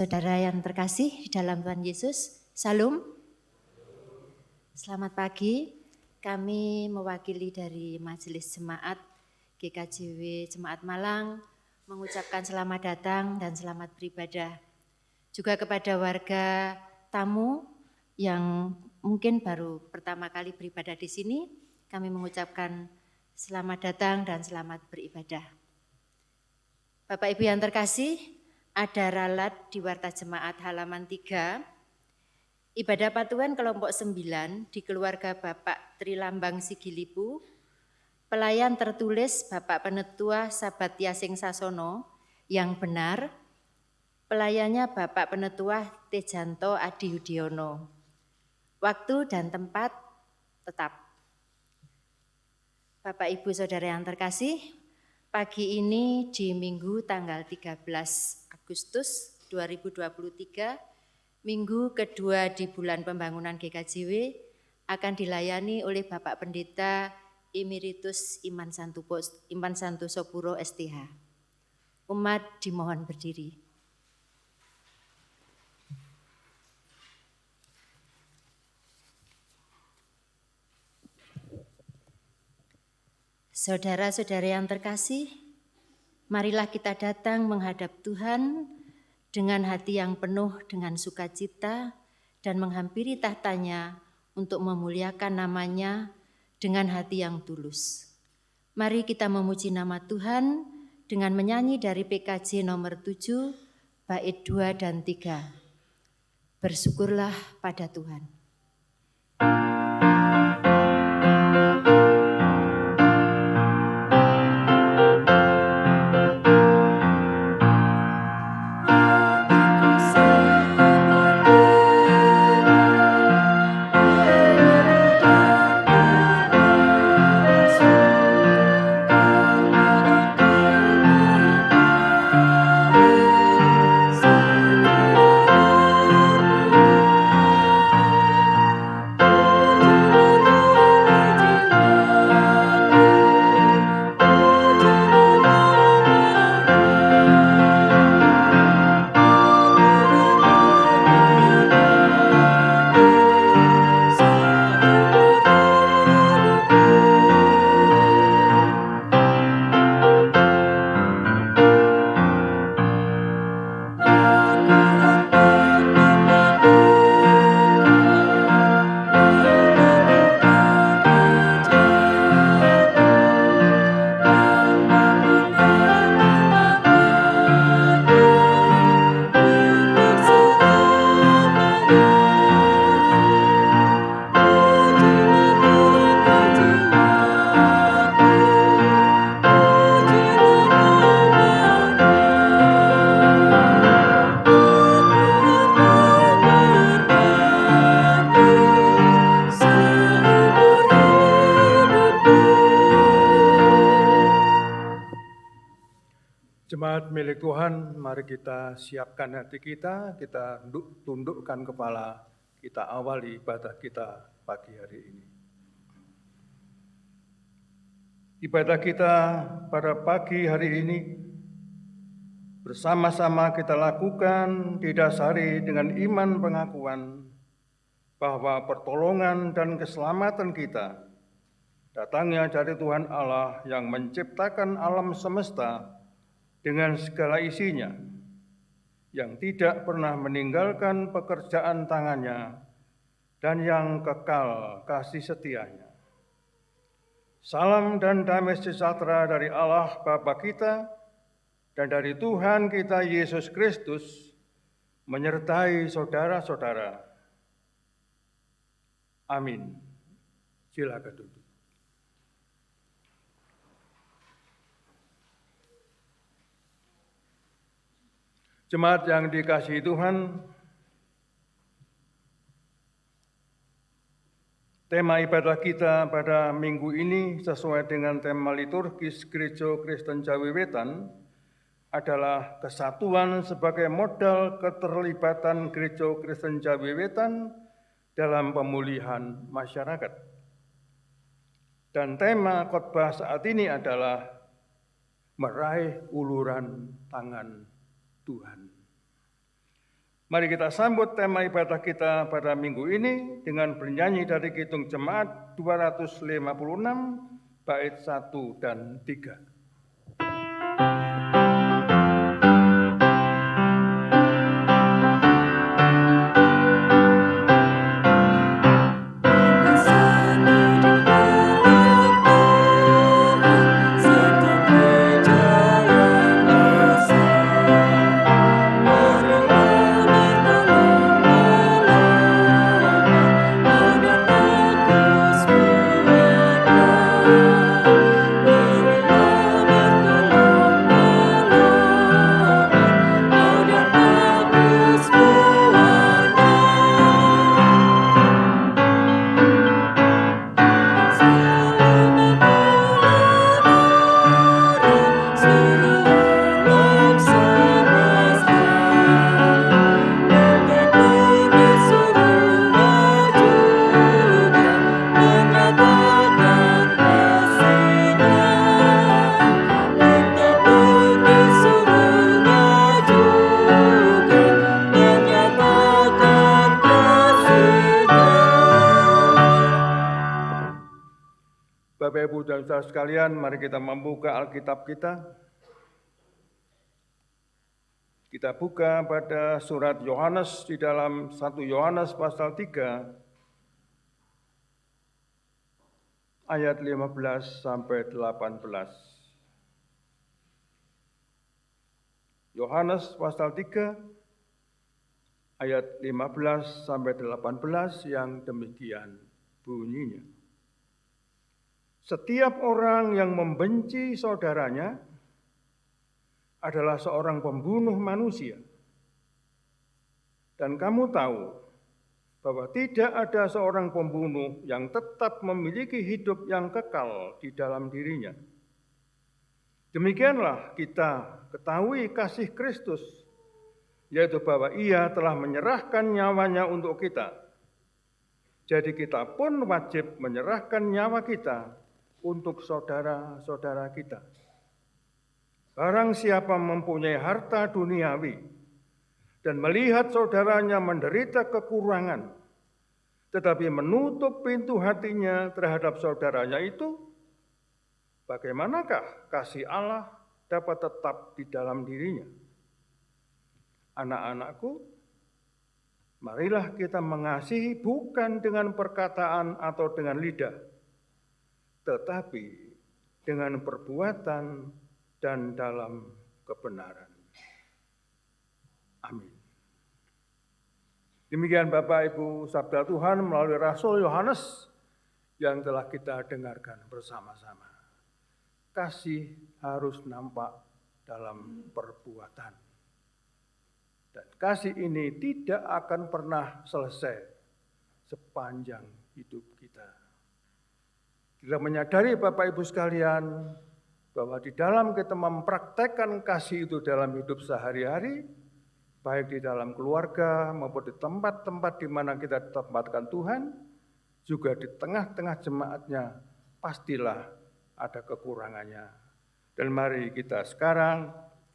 Saudara yang terkasih di dalam Tuhan Yesus, Salam. Selamat pagi, kami mewakili dari Majelis Jemaat GKJW Jemaat Malang mengucapkan selamat datang dan selamat beribadah. Juga kepada warga tamu yang mungkin baru pertama kali beribadah di sini, kami mengucapkan selamat datang dan selamat beribadah. Bapak Ibu yang terkasih, ada ralat di Warta Jemaat halaman 3, ibadah patuhan kelompok 9 di keluarga Bapak Trilambang Sigilipu, pelayan tertulis Bapak Penetua Sabat Yasing Sasono yang benar, pelayannya Bapak Penetua Tejanto Adi Yudiono. Waktu dan tempat tetap. Bapak Ibu Saudara yang terkasih, pagi ini di Minggu tanggal 13 Agustus 2023, Minggu kedua di bulan pembangunan GKJW akan dilayani oleh Bapak Pendeta Emeritus Iman Santoso Puro STH. Umat dimohon berdiri. Saudara-saudara yang terkasih, marilah kita datang menghadap Tuhan dengan hati yang penuh dengan sukacita dan menghampiri tahtanya untuk memuliakan namanya dengan hati yang tulus. Mari kita memuji nama Tuhan dengan menyanyi dari PKJ nomor 7, bait 2 dan 3. Bersyukurlah pada Tuhan. Jemaat milik Tuhan, mari kita siapkan hati kita tundukkan kepala, kita awali ibadah kita pagi hari ini. Ibadah kita pada pagi hari ini bersama-sama kita lakukan didasari dengan iman pengakuan bahwa pertolongan dan keselamatan kita datangnya dari Tuhan Allah yang menciptakan alam semesta dengan segala isinya, yang tidak pernah meninggalkan pekerjaan tangannya, dan yang kekal kasih setianya. Salam dan damai sejahtera dari Allah Bapa kita dan dari Tuhan kita Yesus Kristus menyertai saudara-saudara. Amin. Silakan duduk. Jemaat yang dikasihi Tuhan, tema ibadah kita pada minggu ini sesuai dengan tema liturgis Gereja Kristen Jawi Wetan adalah kesatuan sebagai modal keterlibatan Gereja Kristen Jawi Wetan dalam pemulihan masyarakat. Dan tema khotbah saat ini adalah meraih uluran tangan Tuhan. Mari kita sambut tema ibadah kita pada minggu ini dengan bernyanyi dari Kidung Jemaat 256, bait 1 dan 3. Bapak, Ibu, dan saudara sekalian, mari kita membuka Alkitab kita. Kita buka pada surat Yohanes di dalam 1 Yohanes pasal 3, ayat 15 sampai 18. Yohanes pasal 3, ayat 15 sampai 18 yang demikian bunyinya. Setiap orang yang membenci saudaranya adalah seorang pembunuh manusia. Dan kamu tahu bahwa tidak ada seorang pembunuh yang tetap memiliki hidup yang kekal di dalam dirinya. Demikianlah kita ketahui kasih Kristus, yaitu bahwa Ia telah menyerahkan nyawanya untuk kita. Jadi kita pun wajib menyerahkan nyawa kita untuk saudara-saudara kita. Barang siapa mempunyai harta duniawi dan melihat saudaranya menderita kekurangan, tetapi menutup pintu hatinya terhadap saudaranya itu, bagaimanakah kasih Allah dapat tetap di dalam dirinya? Anak-anakku, marilah kita mengasihi bukan dengan perkataan atau dengan lidah, tetapi dengan perbuatan dan dalam kebenaran. Amin. Demikian Bapak Ibu sabda Tuhan melalui Rasul Yohanes yang telah kita dengarkan bersama-sama. Kasih harus nampak dalam perbuatan. Dan kasih ini tidak akan pernah selesai sepanjang hidup kita. Kita menyadari Bapak Ibu sekalian bahwa di dalam kita mempraktekkan kasih itu dalam hidup sehari-hari, baik di dalam keluarga maupun di tempat-tempat di mana kita ditempatkan Tuhan, juga di tengah-tengah jemaatnya pastilah ada kekurangannya. Dan mari kita sekarang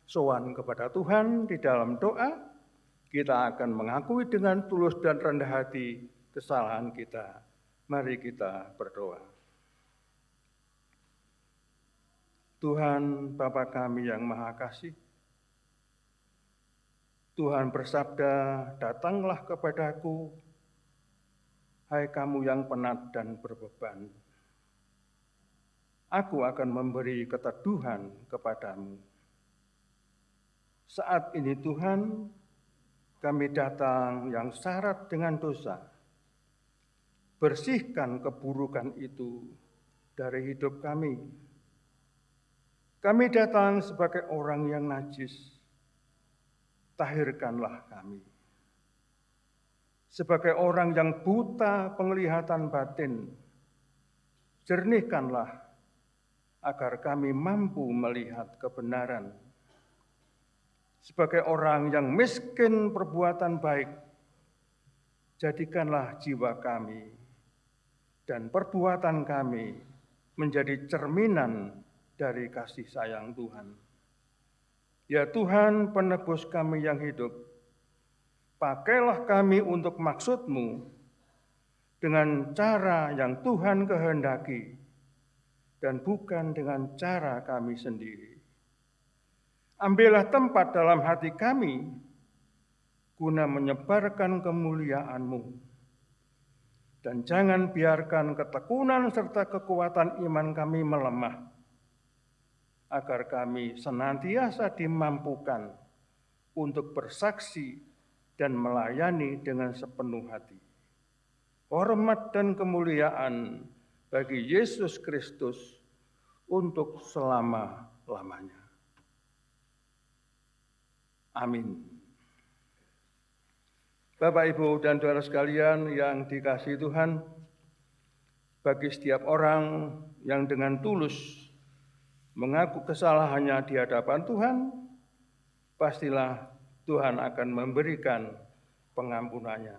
sowan kepada Tuhan di dalam doa, kita akan mengakui dengan tulus dan rendah hati kesalahan kita. Mari kita berdoa. Tuhan Bapa kami yang Maha Kasih, Tuhan bersabda, datanglah kepadaku, hai kamu yang penat dan berbeban. Aku akan memberi keteduhan kepadamu. Saat ini Tuhan, kami datang yang syarat dengan dosa. Bersihkan keburukan itu dari hidup kami. Kami datang sebagai orang yang najis, tahirkanlah kami. Sebagai orang yang buta penglihatan batin, jernihkanlah agar kami mampu melihat kebenaran. Sebagai orang yang miskin perbuatan baik, jadikanlah jiwa kami dan perbuatan kami menjadi cerminan dari kasih sayang Tuhan. Ya Tuhan, penebus kami yang hidup, pakailah kami untuk maksud-Mu dengan cara yang Tuhan kehendaki dan bukan dengan cara kami sendiri. Ambillah tempat dalam hati kami guna menyebarkan kemuliaan-Mu. Dan jangan biarkan ketekunan serta kekuatan iman kami melemah, agar kami senantiasa dimampukan untuk bersaksi dan melayani dengan sepenuh hati. Hormat dan kemuliaan bagi Yesus Kristus untuk selama-lamanya. Amin. Bapak, Ibu, dan saudara sekalian yang dikasihi Tuhan, bagi setiap orang yang dengan tulus mengaku kesalahannya di hadapan Tuhan, pastilah Tuhan akan memberikan pengampunannya.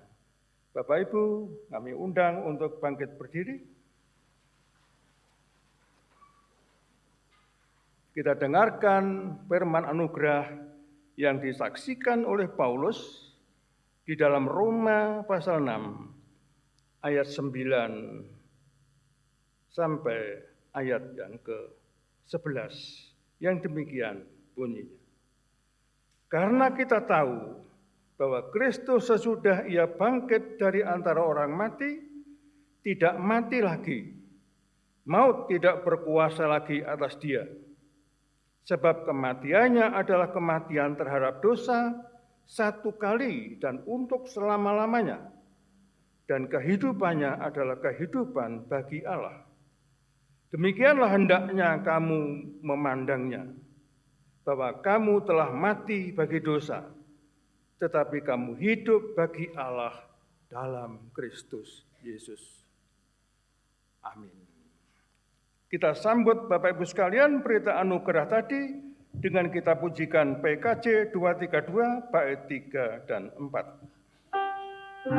Bapak, Ibu, kami undang untuk bangkit berdiri. Kita dengarkan firman anugerah yang disaksikan oleh Paulus di dalam Roma pasal 6 ayat 9 sampai ayat yang ke-11 yang demikian bunyinya. Karena kita tahu bahwa Kristus sesudah Ia bangkit dari antara orang mati, tidak mati lagi. Maut tidak berkuasa lagi atas Dia. Sebab kematiannya adalah kematian terhadap dosa satu kali dan untuk selama-lamanya. Dan kehidupannya adalah kehidupan bagi Allah. Demikianlah hendaknya kamu memandangnya, bahwa kamu telah mati bagi dosa, tetapi kamu hidup bagi Allah dalam Kristus Yesus. Amin. Kita sambut Bapak Ibu sekalian berita anugerah tadi dengan kita pujikan PKJ 232 bait 3 dan 4. Ku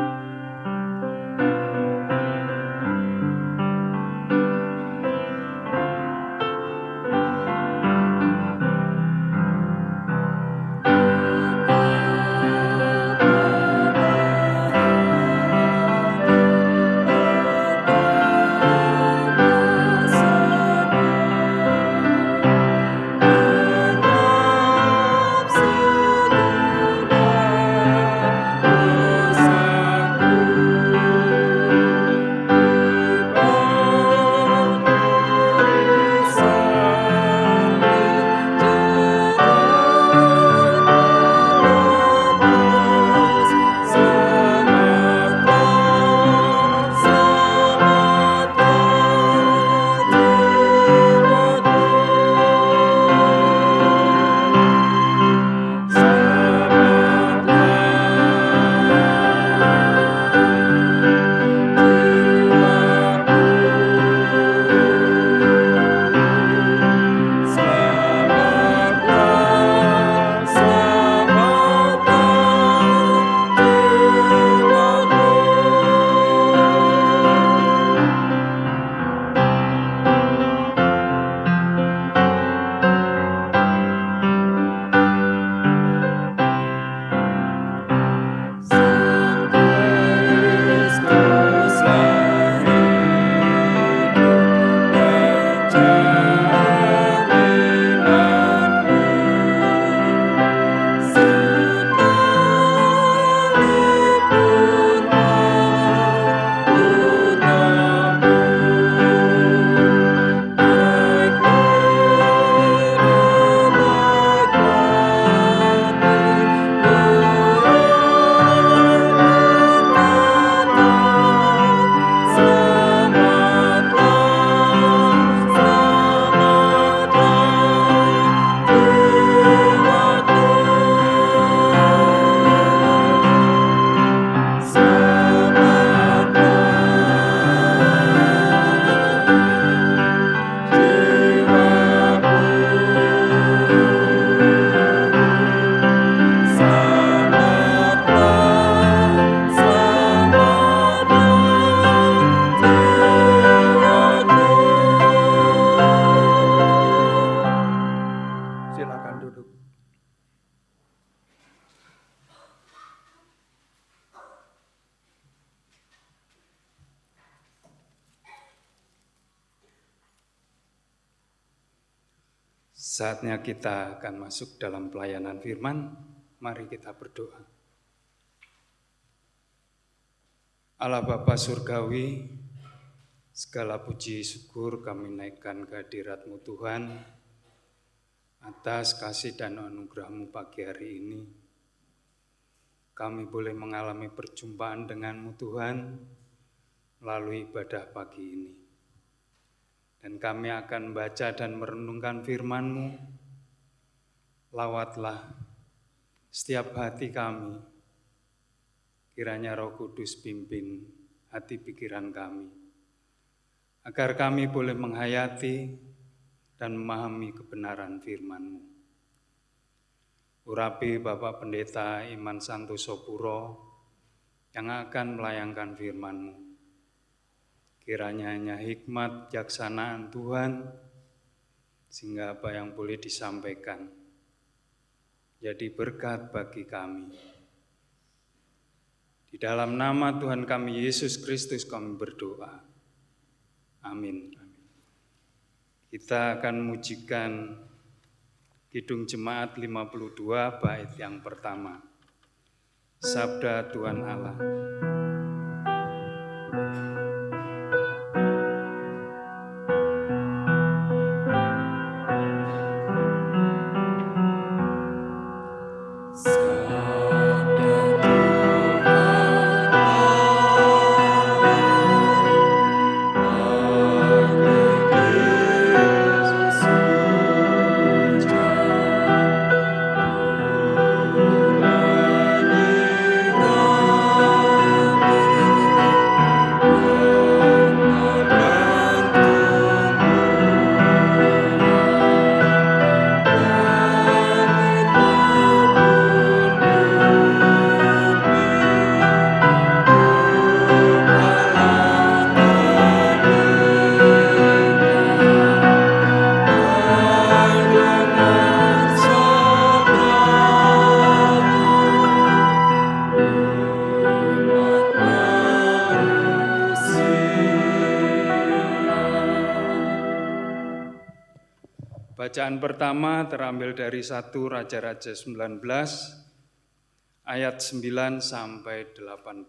Saatnya kita akan masuk dalam pelayanan firman. Mari kita berdoa. Allah Bapa Surgawi, segala puji syukur kami naikkan ke hadirat-Mu Tuhan atas kasih dan anugerah-Mu pagi hari ini. Kami boleh mengalami perjumpaan dengan-Mu Tuhan melalui ibadah pagi ini. Dan kami akan membaca dan merenungkan firman-Mu. Lawatlah setiap hati kami. Kiranya Roh Kudus pimpin hati pikiran kami. Agar kami boleh menghayati dan memahami kebenaran firman-Mu. Urapi Bapak Pendeta Iman Santoso Puro yang akan melayangkan firman-Mu. Kiranya hanya hikmat, jaksanaan Tuhan, sehingga apa yang boleh disampaikan jadi berkat bagi kami. Di dalam nama Tuhan kami Yesus Kristus kami berdoa. Amin. Kita akan memujikan Kidung Jemaat 52 bait yang pertama. Sabda Tuhan Allah. Bacaan pertama terambil dari 1 Raja-Raja 19 ayat 9 sampai 18.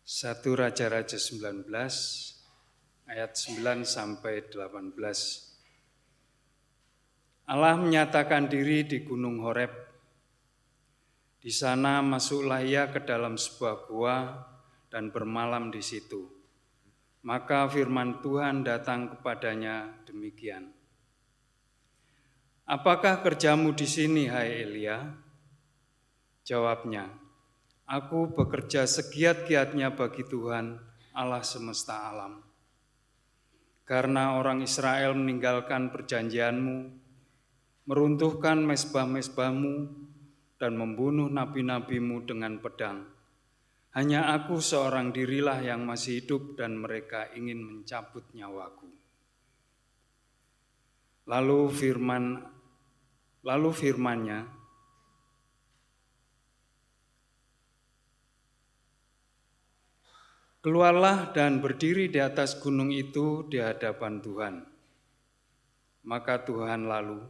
Satu Raja-Raja 19 ayat 9 sampai 18. Allah menyatakan diri di Gunung Horeb. Di sana masuklah ia ke dalam sebuah gua dan bermalam di situ. Maka firman Tuhan datang kepadanya demikian. Apakah kerjamu di sini, hai Elia? Jawabnya, aku bekerja segiat-giatnya bagi Tuhan, Allah semesta alam. Karena orang Israel meninggalkan perjanjian-Mu, meruntuhkan mezbah-mezbah-Mu, dan membunuh nabi-nabi-Mu dengan pedang. Hanya aku seorang dirilah yang masih hidup dan mereka ingin mencabut nyawaku. Lalu firman-Nya, keluarlah dan berdiri di atas gunung itu di hadapan Tuhan. Maka Tuhan lalu,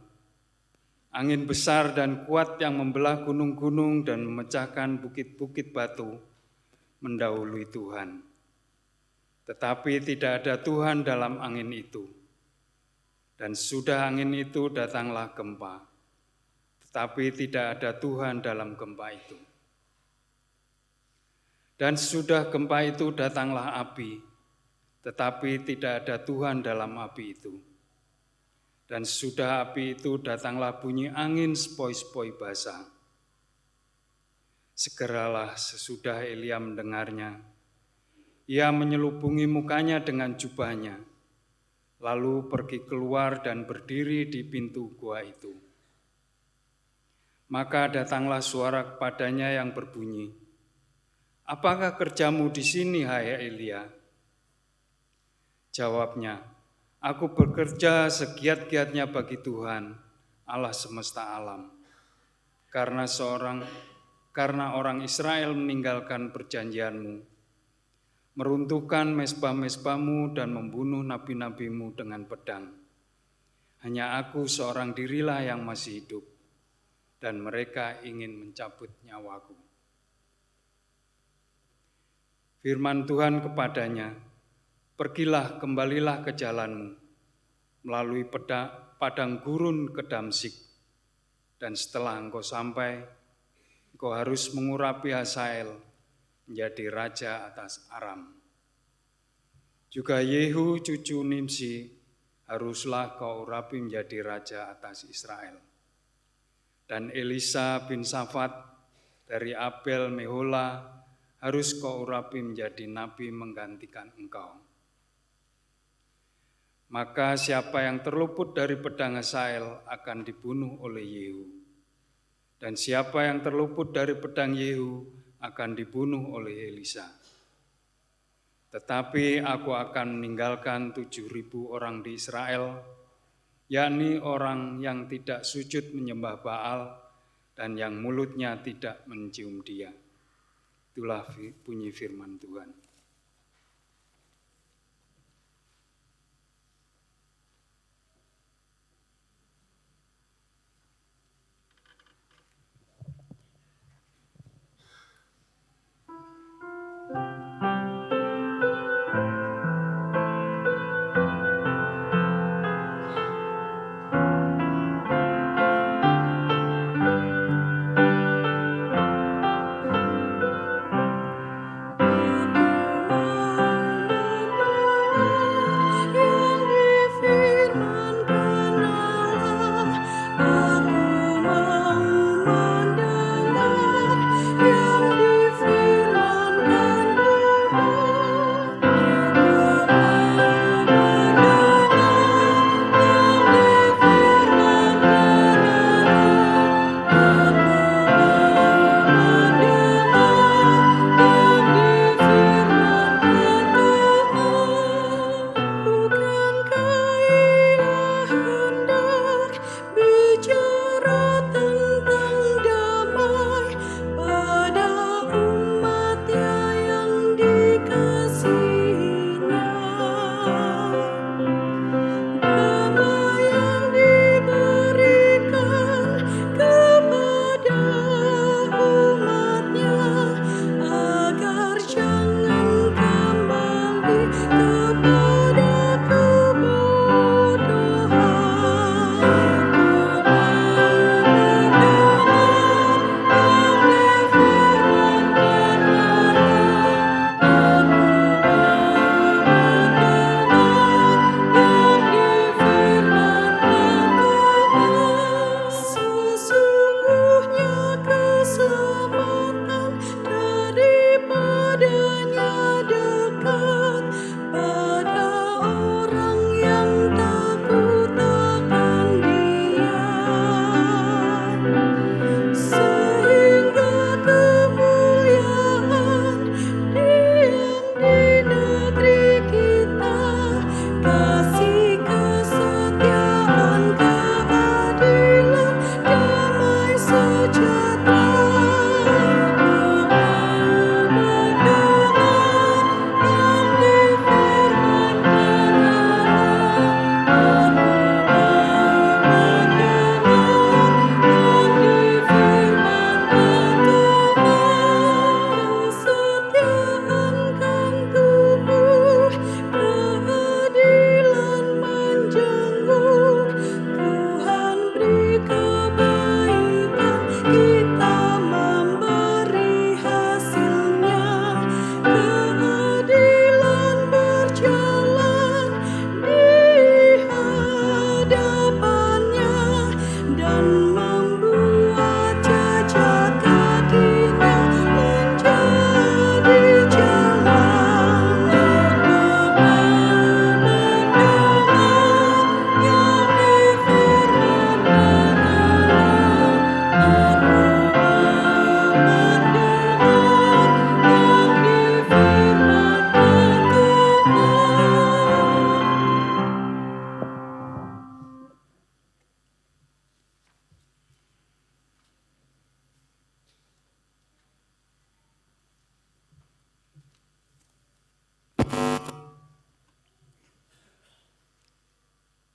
angin besar dan kuat yang membelah gunung-gunung dan memecahkan bukit-bukit batu, mendahului Tuhan. Tetapi tidak ada Tuhan dalam angin itu. Dan sudah angin itu datanglah gempa. Tetapi tidak ada Tuhan dalam gempa itu. Dan sudah gempa itu datanglah api, tetapi tidak ada Tuhan dalam api itu. Dan sudah api itu datanglah bunyi angin sepoi-sepoi basah. Segeralah sesudah Elia mendengarnya, ia menyelubungi mukanya dengan jubahnya, lalu pergi keluar dan berdiri di pintu gua itu. Maka datanglah suara kepadanya yang berbunyi, apakah kerjamu di sini, hai Elia? Jawabnya, Aku bekerja segiat-giatnya bagi Tuhan, Allah semesta alam. Karena orang Israel meninggalkan perjanjian-Mu, meruntuhkan mezbah-mezbahmu dan membunuh nabi-nabimu dengan pedang. Hanya aku seorang dirilah yang masih hidup, dan mereka ingin mencabut nyawaku. Firman Tuhan kepadanya, pergilah, kembalilah ke jalanmu, melalui padang gurun ke Damsyik, dan setelah engkau sampai, engkau harus mengurapi Hazael menjadi raja atas Aram. Juga Yehu cucu Nimsi haruslah kau urapi menjadi raja atas Israel. Dan Elisa bin Safat dari Abel Mehola harus kau urapi menjadi nabi menggantikan engkau. Maka siapa yang terluput dari pedang Hazael akan dibunuh oleh Yehu. Dan siapa yang terluput dari pedang Yehu akan dibunuh oleh Elisa. Tetapi aku akan meninggalkan 7.000 orang di Israel, yakni orang yang tidak sujud menyembah Baal dan yang mulutnya tidak mencium dia. Itulah bunyi firman Tuhan.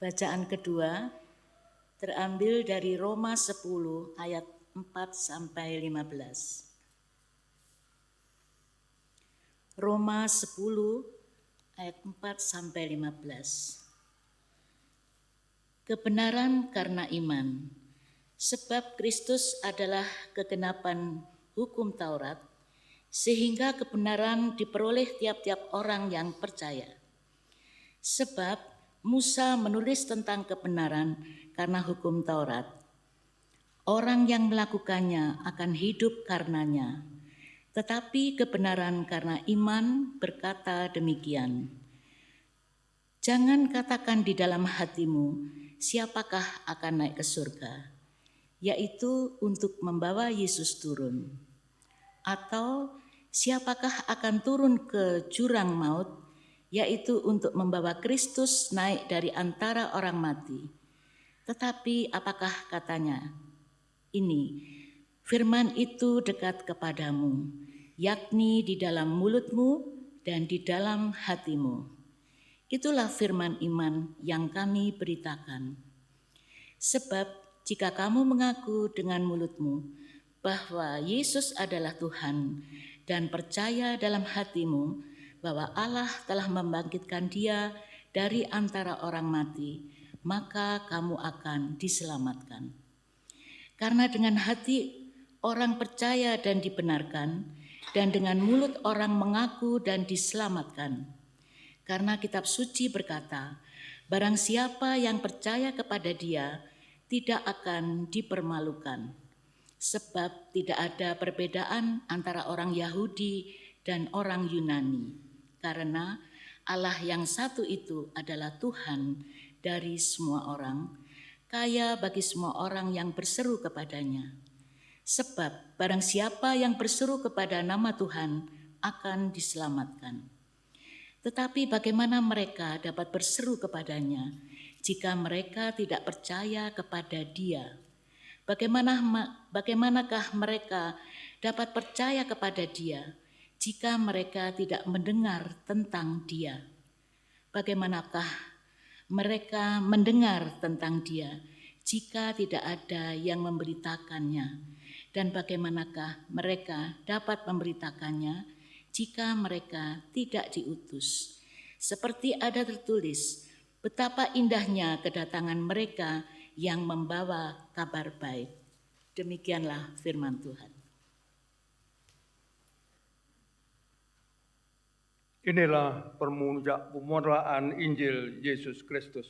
Bacaan kedua terambil dari Roma 10 ayat 4-15. Roma 10 ayat 4-15. Kebenaran karena iman, sebab Kristus adalah kegenapan hukum Taurat, sehingga kebenaran diperoleh tiap-tiap orang yang percaya. Sebab Musa menulis tentang kebenaran karena hukum Taurat. Orang yang melakukannya akan hidup karenanya. Tetapi kebenaran karena iman berkata demikian. Jangan katakan di dalam hatimu, siapakah akan naik ke surga, yaitu untuk membawa Yesus turun. Atau siapakah akan turun ke jurang maut, yaitu untuk membawa Kristus naik dari antara orang mati. Tetapi apakah katanya? Ini, firman itu dekat kepadamu, yakni di dalam mulutmu dan di dalam hatimu. Itulah firman iman yang kami beritakan. Sebab jika kamu mengaku dengan mulutmu bahwa Yesus adalah Tuhan dan percaya dalam hatimu bahwa Allah telah membangkitkan Dia dari antara orang mati, maka kamu akan diselamatkan. Karena dengan hati orang percaya dan dibenarkan, dan dengan mulut orang mengaku dan diselamatkan. Karena kitab suci berkata, barang siapa yang percaya kepada Dia tidak akan dipermalukan. Sebab tidak ada perbedaan antara orang Yahudi dan orang Yunani. Karena Allah yang satu itu adalah Tuhan dari semua orang, kaya bagi semua orang yang berseru kepadanya. Sebab barang siapa yang berseru kepada nama Tuhan akan diselamatkan. Tetapi bagaimana mereka dapat berseru kepadanya jika mereka tidak percaya kepada Dia? Bagaimanakah mereka dapat percaya kepada Dia jika mereka tidak mendengar tentang Dia? Bagaimanakah mereka mendengar tentang Dia jika tidak ada yang memberitakannya? Dan bagaimanakah mereka dapat memberitakannya jika mereka tidak diutus? Seperti ada tertulis, betapa indahnya kedatangan mereka yang membawa kabar baik. Demikianlah firman Tuhan. Inilah permulaan Injil Yesus Kristus.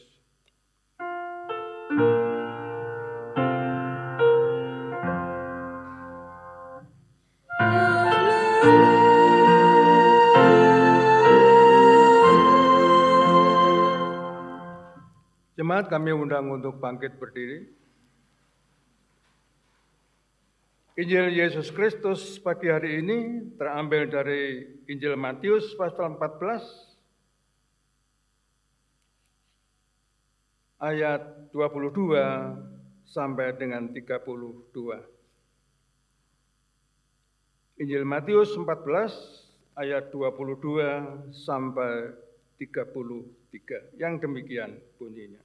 Jemaat, kami undang untuk bangkit berdiri. Injil Yesus Kristus pagi hari ini terambil dari Injil Matius pasal 14 ayat 22 sampai dengan 32. Injil Matius 14 ayat 22 sampai 33 yang demikian bunyinya.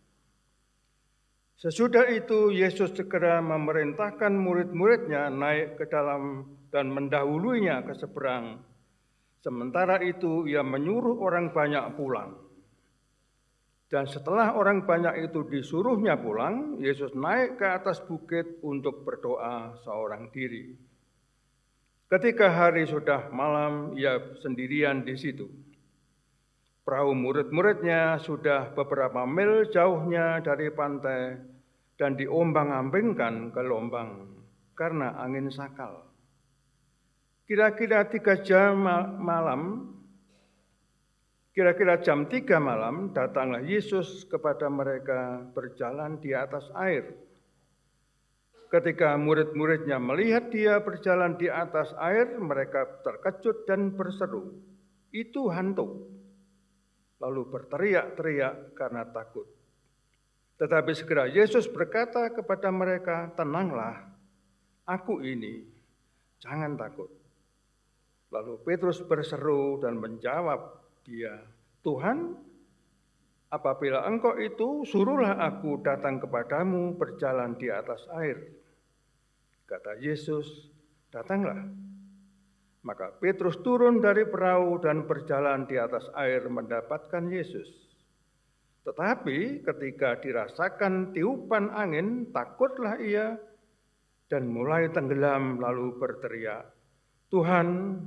Sesudah itu Yesus segera memerintahkan murid-muridnya naik ke dalam dan mendahuluinya ke seberang. Sementara itu ia menyuruh orang banyak pulang. Dan setelah orang banyak itu disuruhnya pulang, Yesus naik ke atas bukit untuk berdoa seorang diri. Ketika hari sudah malam, ia sendirian di situ. Perahu murid-muridnya sudah beberapa mil jauhnya dari pantai dan diombang-ambingkan ke lombang karena angin sakal. Kira-kira jam 3 malam datanglah Yesus kepada mereka berjalan di atas air. Ketika murid-muridnya melihat Dia berjalan di atas air, mereka terkejut dan berseru, "Itu hantu!" Lalu berteriak-teriak karena takut. Tetapi segera Yesus berkata kepada mereka, "Tenanglah, aku ini, jangan takut." Lalu Petrus berseru dan menjawab dia, "Tuhan, Apabila engkau itu, suruhlah aku datang kepadamu berjalan di atas air. Kata Yesus, datanglah. Maka Petrus turun dari perahu dan berjalan di atas air mendapatkan Yesus. Tetapi ketika dirasakan tiupan angin, takutlah ia dan mulai tenggelam lalu berteriak, Tuhan,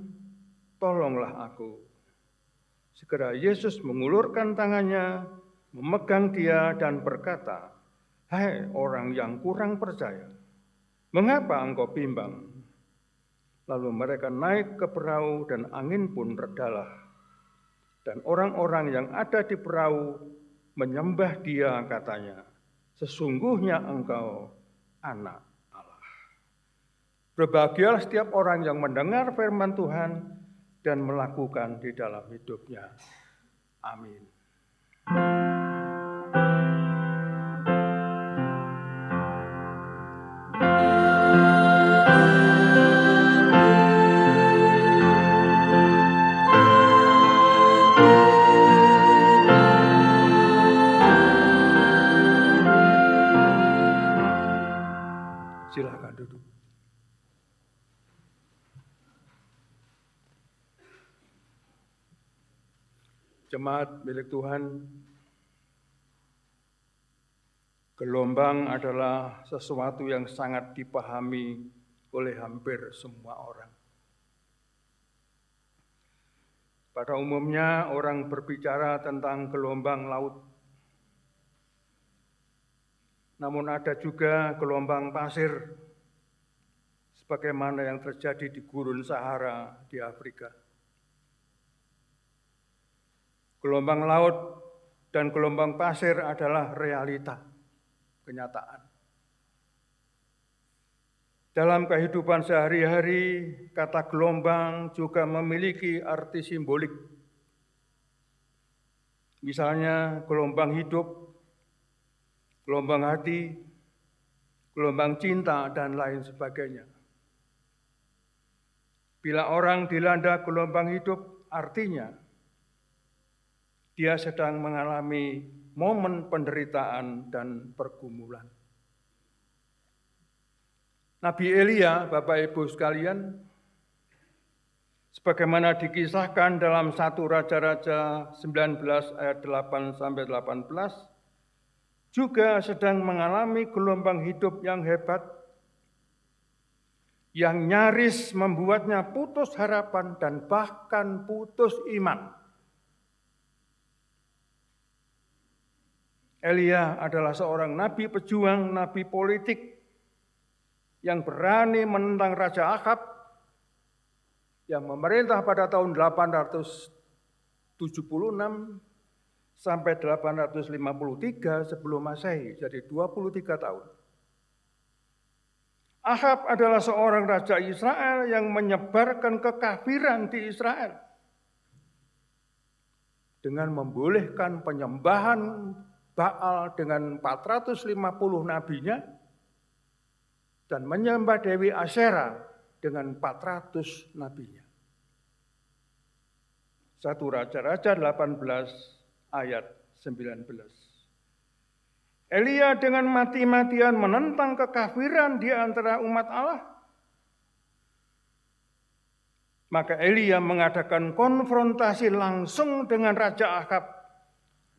tolonglah aku. Segera Yesus mengulurkan tangannya, memegang dia dan berkata, Hai orang yang kurang percaya, mengapa engkau bimbang? Lalu mereka naik ke perahu dan angin pun redalah. Dan orang-orang yang ada di perahu menyembah dia katanya, sesungguhnya engkau anak Allah. Berbahagialah setiap orang yang mendengar firman Tuhan dan melakukan di dalam hidupnya. Amin. Silakan duduk. Jemaat milik Tuhan, gelombang adalah sesuatu yang sangat dipahami oleh hampir semua orang. Pada umumnya orang berbicara tentang gelombang laut. Namun ada juga gelombang pasir, sebagaimana yang terjadi di Gurun Sahara di Afrika. Gelombang laut dan gelombang pasir adalah realita, kenyataan. Dalam kehidupan sehari-hari, kata gelombang juga memiliki arti simbolik. Misalnya gelombang hidup, gelombang hati, gelombang cinta, dan lain sebagainya. Bila orang dilanda gelombang hidup, artinya dia sedang mengalami momen penderitaan dan pergumulan. Nabi Elia, Bapak Ibu sekalian, sebagaimana dikisahkan dalam 1 Raja-Raja 19 ayat 8-18, juga sedang mengalami gelombang hidup yang hebat, yang nyaris membuatnya putus harapan dan bahkan putus iman. Elia adalah seorang nabi pejuang, nabi politik yang berani menentang Raja Ahab yang memerintah pada tahun 876 sampai 853 sebelum Masehi, jadi 23 tahun. Ahab adalah seorang raja Israel yang menyebarkan kekafiran di Israel dengan membolehkan penyembahan Baal dengan 450 nabinya dan menyembah Dewi Asyera dengan 400 nabinya. 1 Raja-Raja 18 ayat 19. Elia dengan mati-matian menentang kekafiran di antara umat Allah. Maka Elia mengadakan konfrontasi langsung dengan Raja Ahab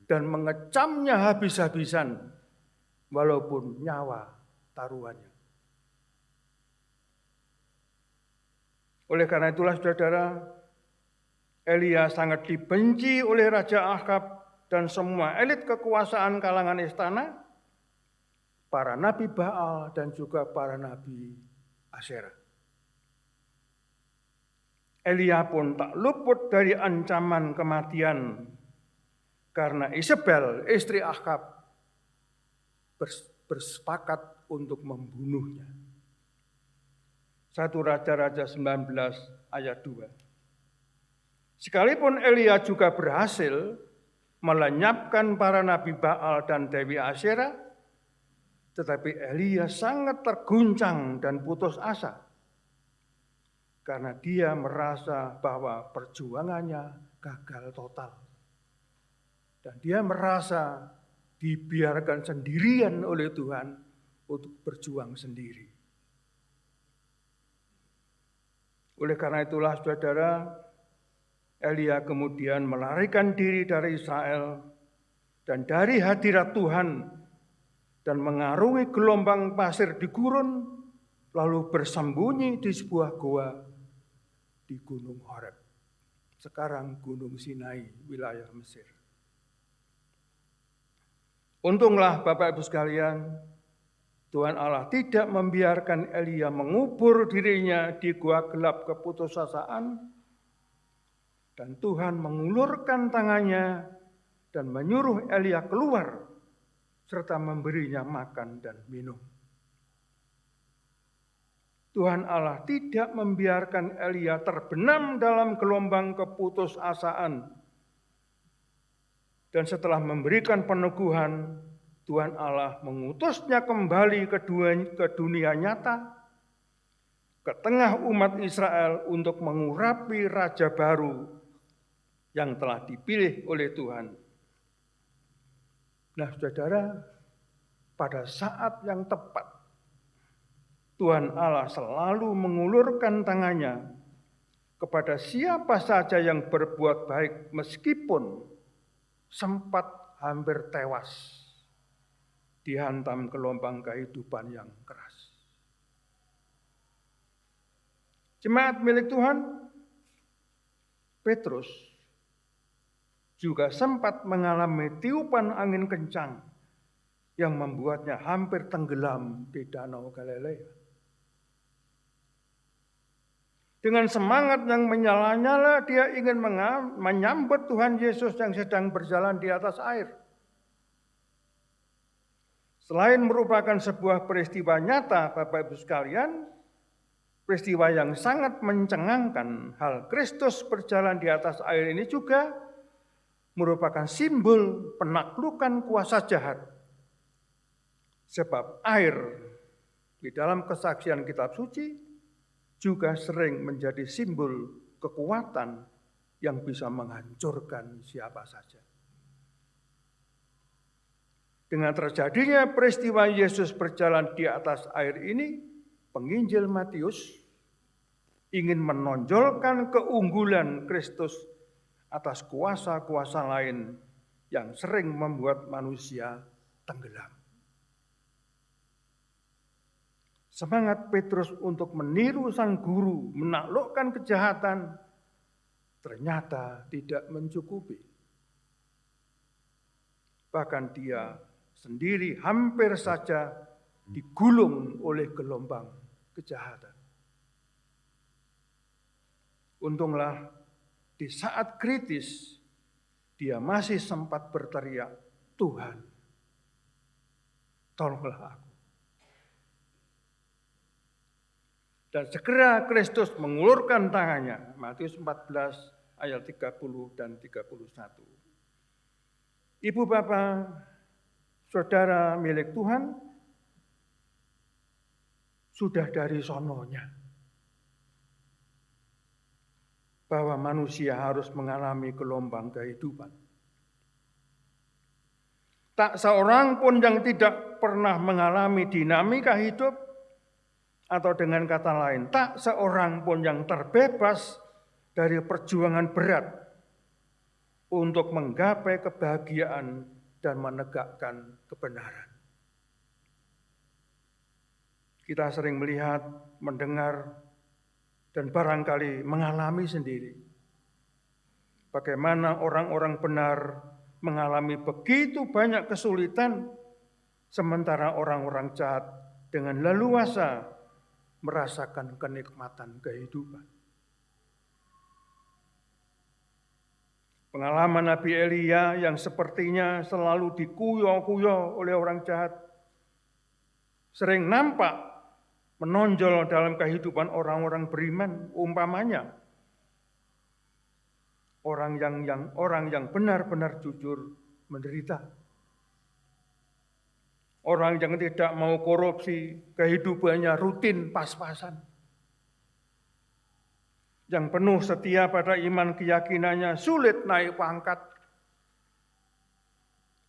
dan mengecamnya habis-habisan walaupun nyawa taruhannya. Oleh karena itulah saudara, Elia sangat dibenci oleh Raja Ahab dan semua elit kekuasaan kalangan istana, para nabi Baal dan juga para nabi Asyera. Elia pun tak luput dari ancaman kematian karena Isabel, istri Ahab, bersepakat untuk membunuhnya. 1 Raja-Raja 19 ayat 2. Sekalipun Elia juga berhasil melenyapkan para nabi Baal dan Dewi Asyera, tetapi Elia sangat terguncang dan putus asa karena dia merasa bahwa perjuangannya gagal total. Dan dia merasa dibiarkan sendirian oleh Tuhan untuk berjuang sendiri. Oleh karena itulah saudara, Elia kemudian melarikan diri dari Israel dan dari hadirat Tuhan dan mengarungi gelombang pasir di gurun, lalu bersembunyi di sebuah goa di Gunung Horeb. Sekarang Gunung Sinai, wilayah Mesir. Untunglah Bapak Ibu sekalian, Tuhan Allah tidak membiarkan Elia mengubur dirinya di gua gelap keputusasaan, dan Tuhan mengulurkan tangannya dan menyuruh Elia keluar serta memberinya makan dan minum. Tuhan Allah tidak membiarkan Elia terbenam dalam gelombang keputusasaan. Dan setelah memberikan peneguhan, Tuhan Allah mengutusnya kembali ke dunia nyata, ke tengah umat Israel untuk mengurapi raja baru yang telah dipilih oleh Tuhan. Nah, saudara, pada saat yang tepat, Tuhan Allah selalu mengulurkan tangannya kepada siapa saja yang berbuat baik meskipun sempat hampir tewas dihantam gelombang kehidupan yang keras. Jemaat milik Tuhan, Petrus juga sempat mengalami tiupan angin kencang yang membuatnya hampir tenggelam di Danau Galilea. Dengan semangat yang menyala-nyala, dia ingin menyambut Tuhan Yesus yang sedang berjalan di atas air. Selain merupakan sebuah peristiwa nyata, Bapak Ibu sekalian, peristiwa yang sangat mencengangkan, hal Kristus berjalan di atas air ini juga merupakan simbol penaklukan kuasa jahat. Sebab air di dalam kesaksian kitab suci juga sering menjadi simbol kekuatan yang bisa menghancurkan siapa saja. Dengan terjadinya peristiwa Yesus berjalan di atas air ini, penginjil Matius ingin menonjolkan keunggulan Kristus atas kuasa-kuasa lain yang sering membuat manusia tenggelam. Semangat Petrus untuk meniru sang guru, menaklukkan kejahatan, ternyata tidak mencukupi. Bahkan dia sendiri hampir saja digulung oleh gelombang kejahatan. Untunglah di saat kritis dia masih sempat berteriak, "Tuhan, tolonglah aku." Dan segera Kristus mengulurkan tangannya. Matius 14 ayat 30 dan 31. Ibu bapak, saudara milik Tuhan, sudah dari sononya bahwa manusia harus mengalami gelombang kehidupan. Tak seorang pun yang tidak pernah mengalami dinamika hidup, atau dengan kata lain, tak seorang pun yang terbebas dari perjuangan berat untuk menggapai kebahagiaan dan menegakkan kebenaran. Kita sering melihat, mendengar, dan barangkali mengalami sendiri bagaimana orang-orang benar mengalami begitu banyak kesulitan, sementara orang-orang jahat dengan leluasa merasakan kenikmatan kehidupan. Pengalaman Nabi Elia yang sepertinya selalu dikuyo-kuyo oleh orang jahat, sering nampak menonjol dalam kehidupan orang-orang beriman, umpamanya orang yang benar-benar jujur menderita. Orang yang tidak mau korupsi, kehidupannya rutin pas-pasan. Yang penuh setia pada iman keyakinannya, sulit naik pangkat.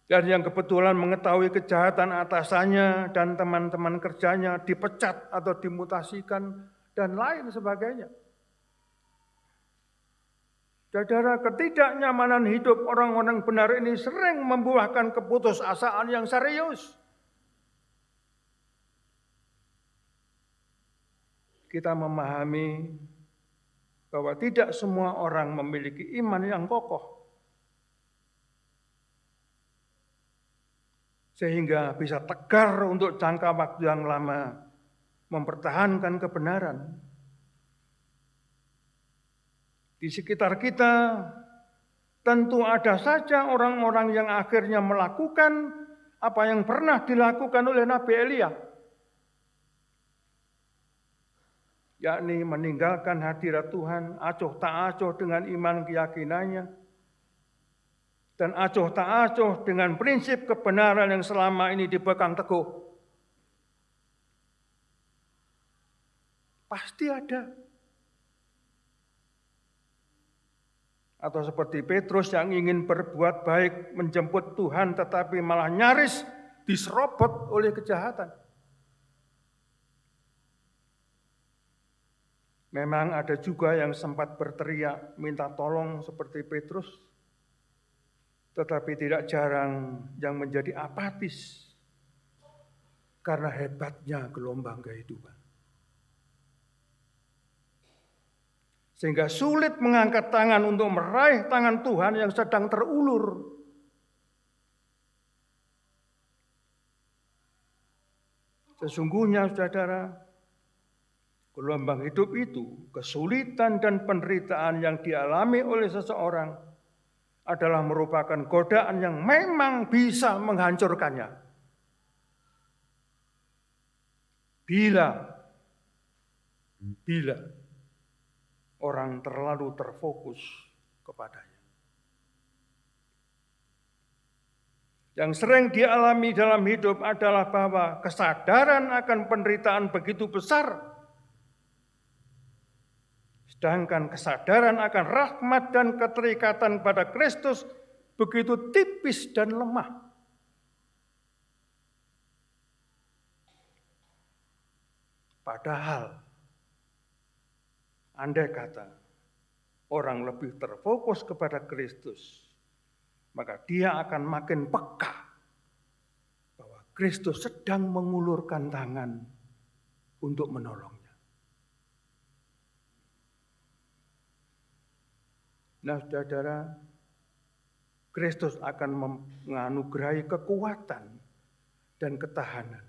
dan yang kebetulan mengetahui kejahatan atasannya dan teman-teman kerjanya dipecat atau dimutasikan dan lain sebagainya. Saudara, ketidaknyamanan hidup orang-orang benar ini sering membuahkan keputusasaan yang serius. Kita memahami bahwa tidak semua orang memiliki iman yang kokoh, sehingga bisa tegar untuk jangka waktu yang lama mempertahankan kebenaran. Di sekitar kita tentu ada saja orang-orang yang akhirnya melakukan apa yang pernah dilakukan oleh Nabi Elia, yakni meninggalkan hadirat Tuhan, acuh tak acuh dengan iman keyakinannya, dan acuh tak acuh dengan prinsip kebenaran yang selama ini dipegang teguh. Pasti ada. Atau seperti Petrus yang ingin berbuat baik, menjemput Tuhan, tetapi malah nyaris diserobot oleh kejahatan. Memang ada juga yang sempat berteriak minta tolong seperti Petrus, tetapi tidak jarang yang menjadi apatis karena hebatnya gelombang kehidupan. Sehingga sulit mengangkat tangan untuk meraih tangan Tuhan yang sedang terulur. Sesungguhnya, saudara, gelombang hidup itu, kesulitan dan penderitaan yang dialami oleh seseorang adalah merupakan godaan yang memang bisa menghancurkannya. Bila orang terlalu terfokus kepadanya. Yang sering dialami dalam hidup adalah bahwa kesadaran akan penderitaan begitu besar, sedangkan kesadaran akan rahmat dan keterikatan pada Kristus begitu tipis dan lemah. Padahal andai kata orang lebih terfokus kepada Kristus, maka dia akan makin peka bahwa Kristus sedang mengulurkan tangan untuk menolongnya. Nah, saudara, Kristus akan menganugerahi kekuatan dan ketahanan,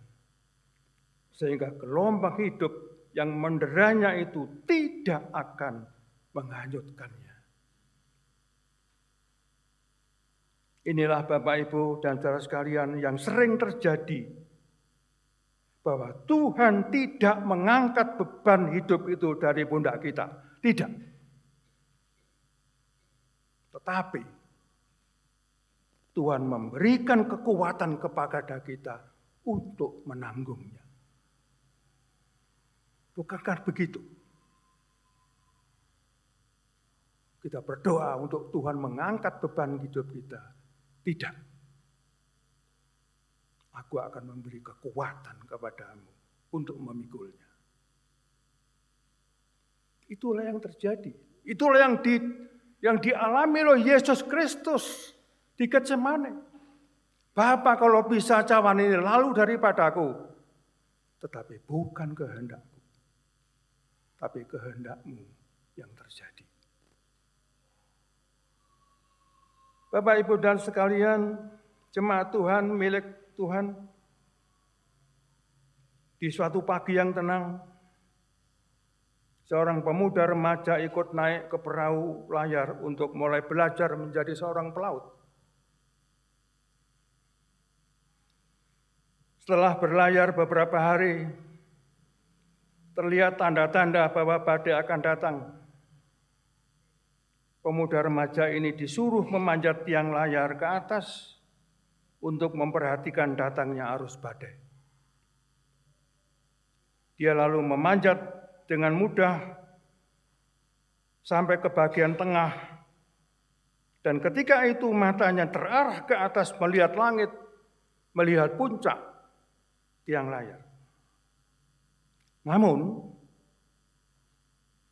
sehingga gelombang hidup yang menderanya itu tidak akan menghanyutkannya. Inilah Bapak, Ibu, dan saudara sekalian yang sering terjadi, bahwa Tuhan tidak mengangkat beban hidup itu dari pundak kita. Tidak. Tetapi Tuhan memberikan kekuatan kepada kita untuk menanggungnya. Bukankah begitu? Kita berdoa untuk Tuhan mengangkat beban hidup kita. Tidak. Aku akan memberi kekuatan kepadamu untuk memikulnya. Itulah yang terjadi. Itulah yang dialami oleh Yesus Kristus di Getsemane. Bapa, kalau bisa cawan ini lalu daripadaku, tetapi bukan kehendakku, tapi kehendakmu yang terjadi. Bapak, Ibu, dan sekalian, jemaat Tuhan, milik Tuhan, di suatu pagi yang tenang, seorang pemuda remaja ikut naik ke perahu layar untuk mulai belajar menjadi seorang pelaut. Setelah berlayar beberapa hari, terlihat tanda-tanda bahwa badai akan datang. Pemuda remaja ini disuruh memanjat tiang layar ke atas untuk memperhatikan datangnya arus badai. Dia lalu memanjat dengan mudah sampai ke bagian tengah Dan ketika itu matanya terarah ke atas melihat langit, melihat puncak tiang layar. Namun,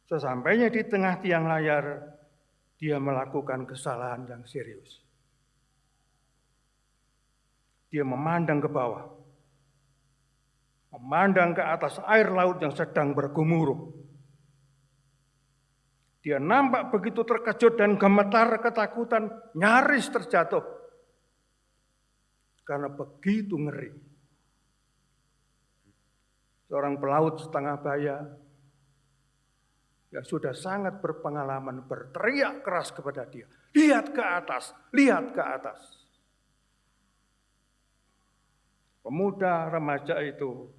sesampainya di tengah tiang layar, dia melakukan kesalahan yang serius. Dia memandang ke bawah, memandang ke atas air laut yang sedang bergemuruh. Dia nampak begitu terkejut dan gemetar ketakutan, nyaris terjatuh. Karena begitu ngeri. Seorang pelaut setengah baya yang sudah sangat berpengalaman berteriak keras kepada dia. Lihat ke atas, lihat ke atas. Pemuda remaja itu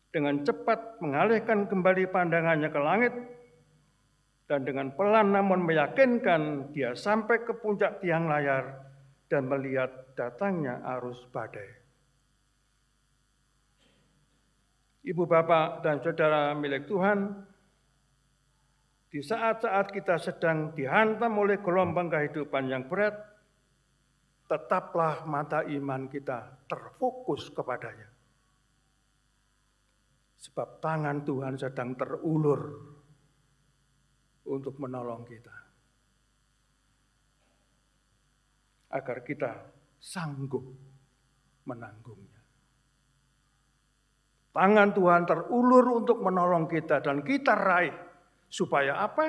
dengan cepat mengalihkan kembali pandangannya ke langit dan dengan pelan namun meyakinkan dia sampai ke puncak tiang layar dan melihat datangnya arus badai. Ibu, bapak, dan saudara milik Tuhan, di saat-saat kita sedang dihantam oleh gelombang kehidupan yang berat, tetaplah mata iman kita terfokus kepadanya. Sebab tangan Tuhan sedang terulur untuk menolong kita. Agar kita sanggup menanggungnya. Tangan Tuhan terulur untuk menolong kita dan kita raih. Supaya apa?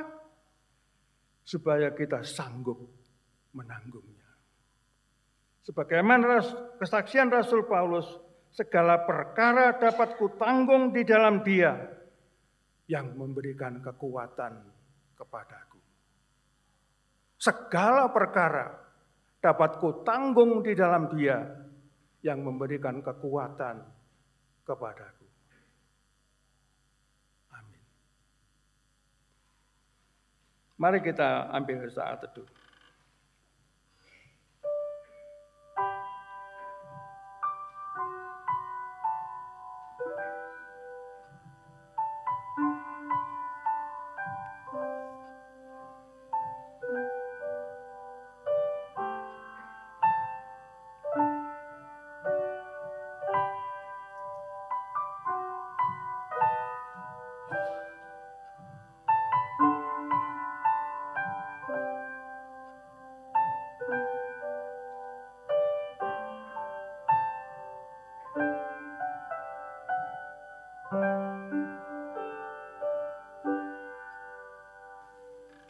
Supaya kita sanggup menanggungnya. Sebagaimana kesaksian Rasul Paulus, segala perkara dapat kutanggung di dalam Dia yang memberikan kekuatan kepadaku. Segala perkara dapat kutanggung di dalam Dia yang memberikan kekuatan kepadaku. Amin. Mari kita ambil saat teduh.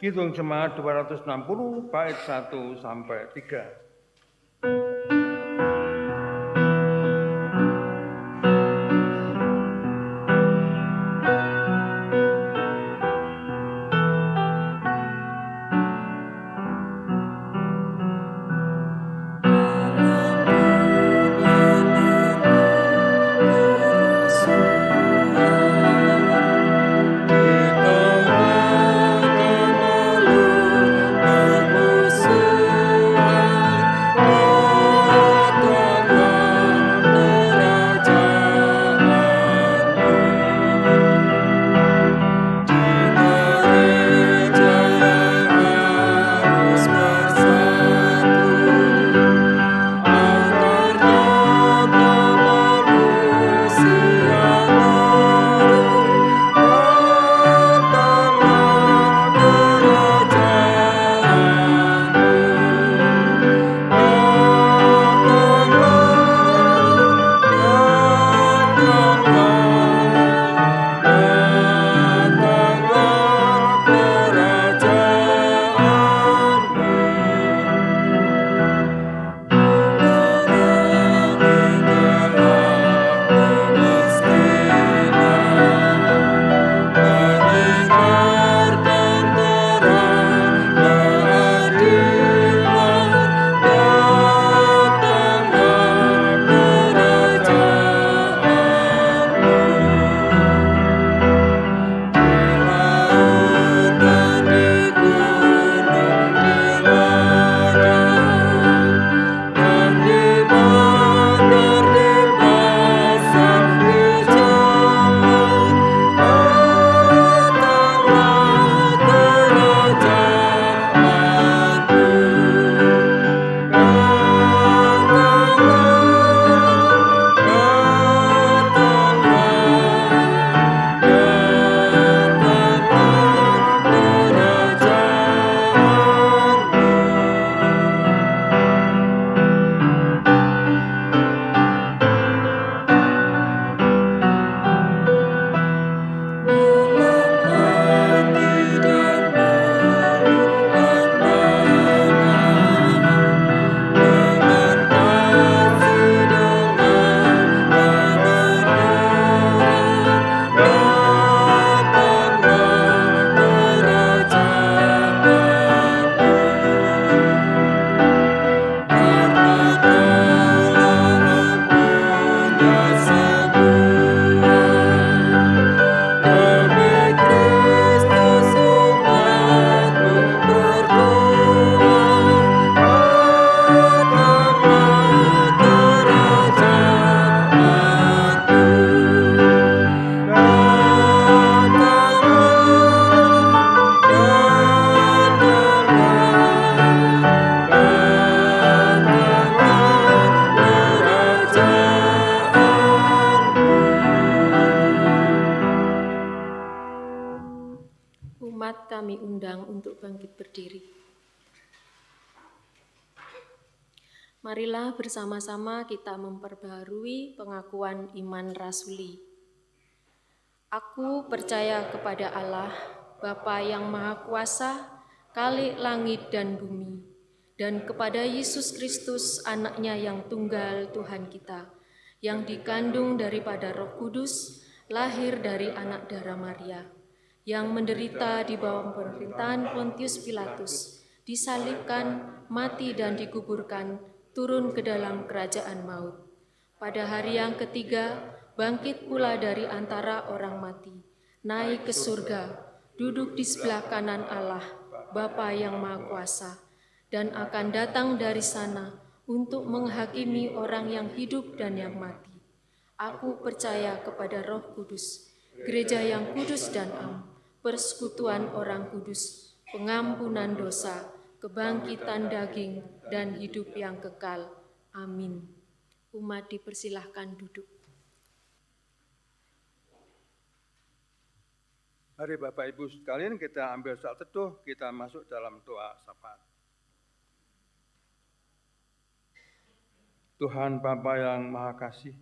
Kidung Jemaat 260 bait 1 sampai 3. Bermusuhan umat kami undang untuk bangkit berdiri. Marilah bersama-sama kita memperbaharui pengakuan iman rasuli. Aku percaya kepada Allah, Bapa yang Maha Kuasa, Khalik langit dan bumi, dan kepada Yesus Kristus, Anaknya yang tunggal Tuhan kita, yang dikandung daripada Roh Kudus, lahir dari anak darah Maria, yang menderita di bawah pemerintahan Pontius Pilatus, disalibkan, mati dan dikuburkan, turun ke dalam kerajaan maut. Pada hari yang ketiga, bangkit pula dari antara orang mati, naik ke surga, duduk di sebelah kanan Allah, Bapa yang Maha Kuasa, dan akan datang dari sana untuk menghakimi orang yang hidup dan yang mati. Aku percaya kepada Roh Kudus, gereja yang kudus dan am, persekutuan orang kudus, pengampunan dosa, kebangkitan daging, dan hidup yang kekal. Amin. Umat dipersilahkan duduk. Mari Bapak Ibu sekalian kita ambil saat teduh, kita masuk dalam doa syafaat. Tuhan Bapa yang Maha Kasih,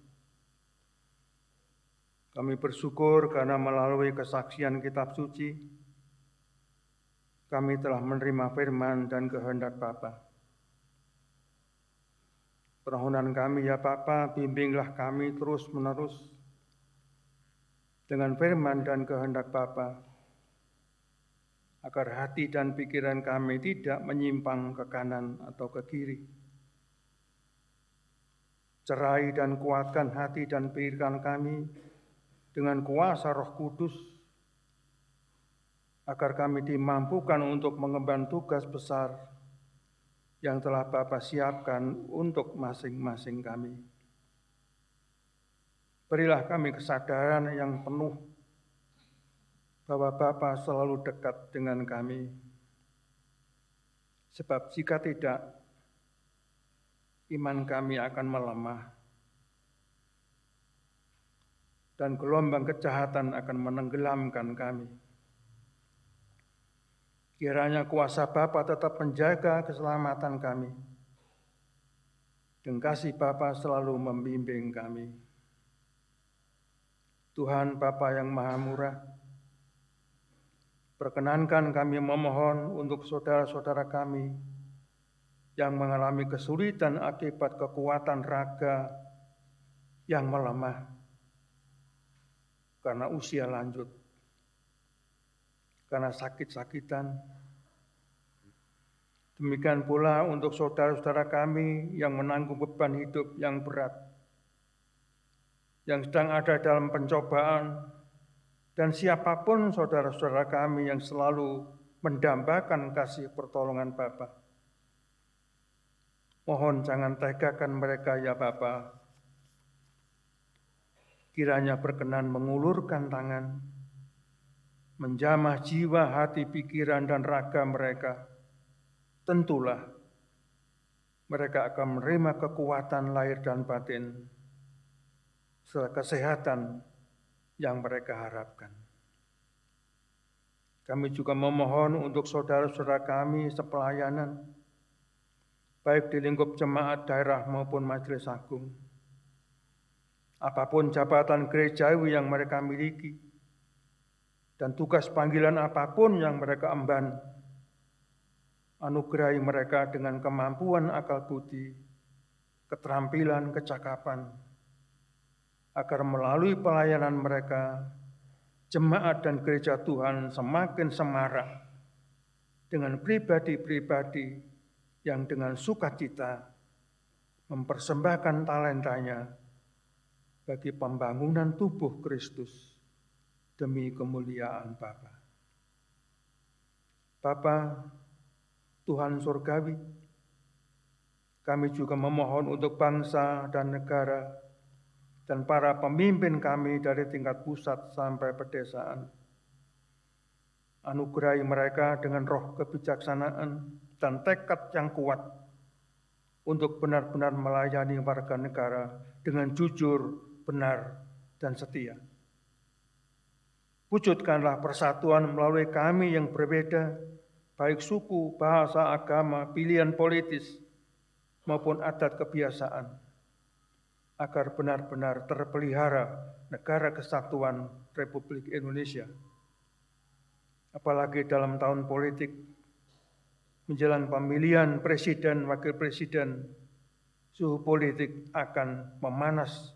kami bersyukur karena melalui kesaksian kitab suci, kami telah menerima firman dan kehendak Bapa. Permohonan kami ya Bapa, bimbinglah kami terus-menerus dengan firman dan kehendak Bapa, agar hati dan pikiran kami tidak menyimpang ke kanan atau ke kiri. Cerai dan kuatkan hati dan pikiran kami dengan kuasa Roh Kudus, agar kami dimampukan untuk mengemban tugas besar yang telah Bapa siapkan untuk masing-masing kami. Berilah kami kesadaran yang penuh bahwa Bapa selalu dekat dengan kami. Sebab jika tidak, iman kami akan melemah dan gelombang kejahatan akan menenggelamkan kami. Kiranya kuasa Bapa tetap menjaga keselamatan kami, dan kasih Bapa selalu membimbing kami. Tuhan Bapa yang Maha Murah, perkenankan kami memohon untuk saudara-saudara kami yang mengalami kesulitan akibat kekuatan raga yang melemah karena usia lanjut, karena sakit-sakitan. Demikian pula untuk saudara-saudara kami yang menanggung beban hidup yang berat, yang sedang ada dalam pencobaan, dan siapapun saudara-saudara kami yang selalu mendambakan kasih pertolongan Bapa. Mohon jangan tegakan mereka ya Bapa. Kiranya berkenan mengulurkan tangan, menjamah jiwa, hati, pikiran, dan raga mereka. Tentulah mereka akan menerima kekuatan lahir dan batin, serta kesehatan yang mereka harapkan. Kami juga memohon untuk saudara-saudara kami sepelayanan, baik di lingkup jemaat daerah maupun majelis agung. Apapun jabatan gerejawi yang mereka miliki, dan tugas panggilan apapun yang mereka emban, anugerahi mereka dengan kemampuan akal budi, keterampilan, kecakapan, agar melalui pelayanan mereka, jemaat dan gereja Tuhan semakin semarak dengan pribadi-pribadi yang dengan sukacita mempersembahkan talentanya bagi pembangunan tubuh Kristus demi kemuliaan Bapa. Bapa, Tuhan surgawi, kami juga memohon untuk bangsa dan negara dan para pemimpin kami dari tingkat pusat sampai pedesaan. Anugerahi mereka dengan roh kebijaksanaan dan tekad yang kuat untuk benar-benar melayani warga negara dengan jujur, benar, dan setia. Wujudkanlah persatuan melalui kami yang berbeda, baik suku, bahasa, agama, pilihan politis, maupun adat kebiasaan, agar benar-benar terpelihara negara kesatuan Republik Indonesia. Apalagi dalam tahun politik, menjelang pemilihan presiden, wakil presiden, suhu politik akan memanas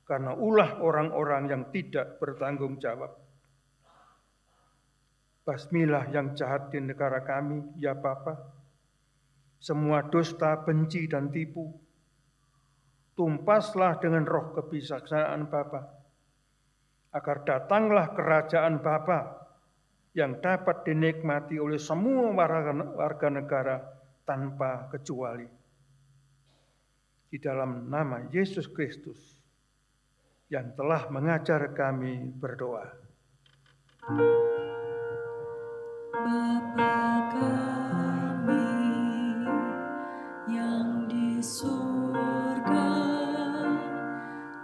karena ulah orang-orang yang tidak bertanggung jawab. Basmilah yang jahat di negara kami, ya Bapa. Semua dusta, benci, dan tipu. Tumpaslah dengan roh kebijaksanaan Bapa, agar datanglah kerajaan Bapa yang dapat dinikmati oleh semua warga negara tanpa kecuali. Di dalam nama Yesus Kristus yang telah mengajar kami berdoa. Bapa kami yang di surga,